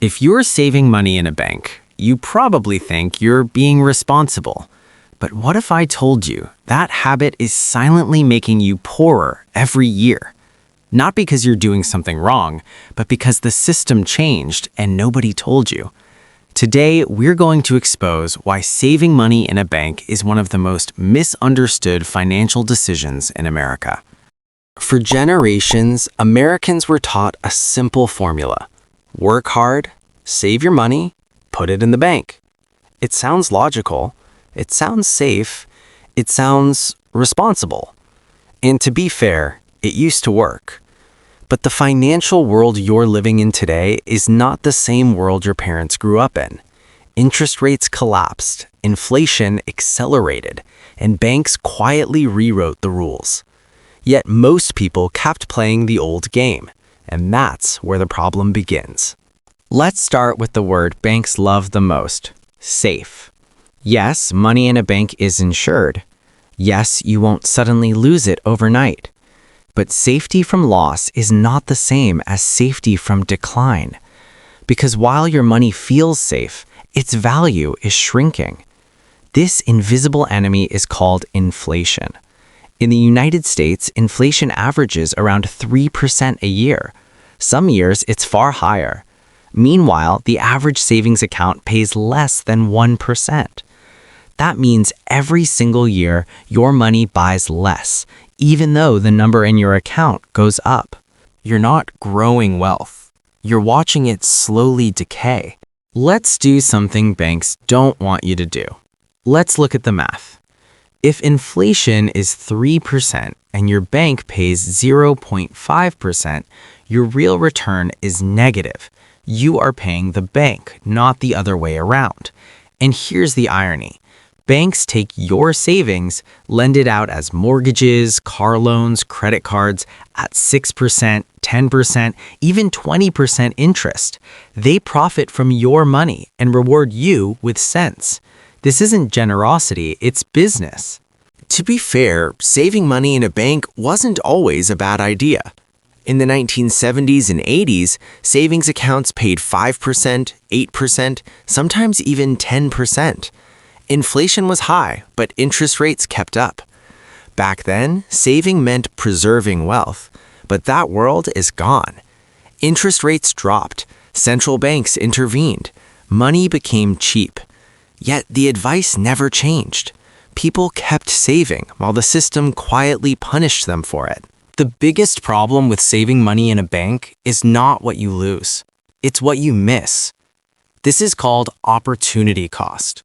If you're saving money in a bank, you probably think you're being responsible. But what if I told you that habit is silently making you poorer every year? Not because you're doing something wrong, but because the system changed and nobody told you. Today, we're going to expose why saving money in a bank is one of the most misunderstood financial decisions in America. For generations, Americans were taught a simple formula. Work hard, save your money, put it in the bank. It sounds logical, it sounds safe, it sounds responsible. And to be fair, it used to work. But the financial world you're living in today is not the same world your parents grew up in. Interest rates collapsed, inflation accelerated, and banks quietly rewrote the rules. Yet most people kept playing the old game, and that's where the problem begins. Let's start with the word banks love the most, safe. Yes, money in a bank is insured. Yes, you won't suddenly lose it overnight. But safety from loss is not the same as safety from decline. Because while your money feels safe, its value is shrinking. This invisible enemy is called inflation. In the United States, inflation averages around 3% a year. Some years, it's far higher. Meanwhile, the average savings account pays less than 1%. That means every single year, your money buys less, even though the number in your account goes up. You're not growing wealth. You're watching it slowly decay. Let's do something banks don't want you to do. Let's look at the math. If inflation is 3% and your bank pays 0.5%, your real return is negative. You are paying the bank, not the other way around. And here's the irony. Banks take your savings, lend it out as mortgages, car loans, credit cards at 6%, 10%, even 20% interest. They profit from your money and reward you with cents. This isn't generosity, it's business. To be fair, saving money in a bank wasn't always a bad idea. In the 1970s and 80s, savings accounts paid 5%, 8%, sometimes even 10%. Inflation was high, but interest rates kept up. Back then, saving meant preserving wealth, but that world is gone. Interest rates dropped, central banks intervened, money became cheap. Yet the advice never changed. People kept saving while the system quietly punished them for it. The biggest problem with saving money in a bank is not what you lose. It's what you miss. This is called opportunity cost.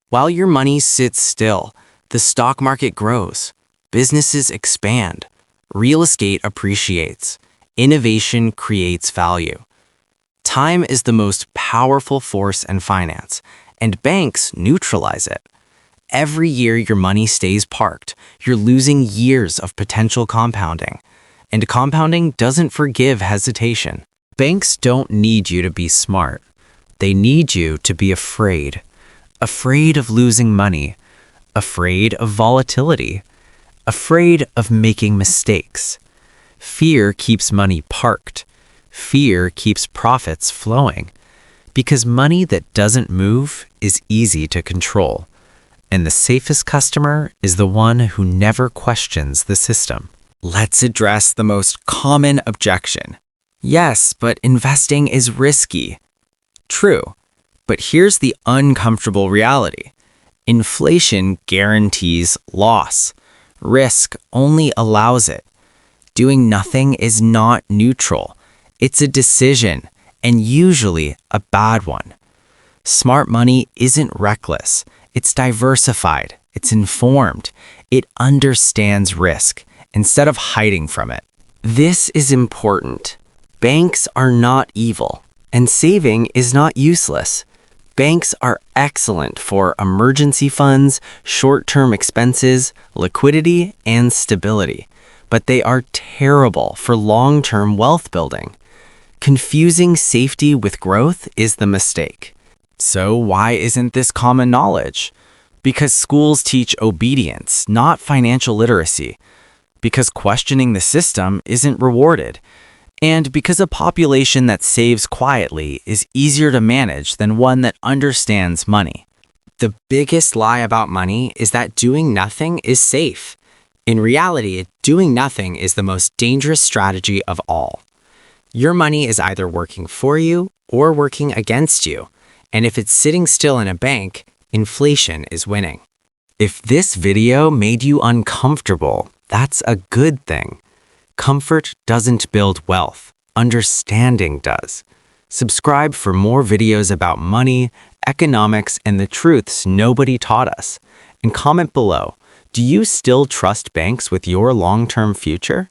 While your money sits still, the stock market grows, businesses expand, real estate appreciates, innovation creates value. Time is the most powerful force in finance, and banks neutralize it. Every year your money stays parked, you're losing years of potential compounding. And compounding doesn't forgive hesitation. Banks don't need you to be smart. They need you to be afraid. Afraid of losing money, afraid of volatility, afraid of making mistakes. Fear keeps money parked. Fear keeps profits flowing. Because money that doesn't move is easy to control. And the safest customer is the one who never questions the system. Let's address the most common objection. Yes, but investing is risky. True. But here's the uncomfortable reality. Inflation guarantees loss. Risk only allows it. Doing nothing is not neutral. It's a decision, and usually a bad one. Smart money isn't reckless. It's diversified. It's informed. It understands risk instead of hiding from it. This is important. Banks are not evil, and saving is not useless. Banks are excellent for emergency funds, short-term expenses, liquidity, and stability, but they are terrible for long-term wealth building. Confusing safety with growth is the mistake. So why isn't this common knowledge? Because schools teach obedience, not financial literacy. Because questioning the system isn't rewarded. And because a population that saves quietly is easier to manage than one that understands money. The biggest lie about money is that doing nothing is safe. In reality, doing nothing is the most dangerous strategy of all. Your money is either working for you or working against you. And if it's sitting still in a bank, inflation is winning. If this video made you uncomfortable, that's a good thing. Comfort doesn't build wealth. Understanding does. Subscribe for more videos about money, economics, and the truths nobody taught us. And comment below, do you still trust banks with your long-term future?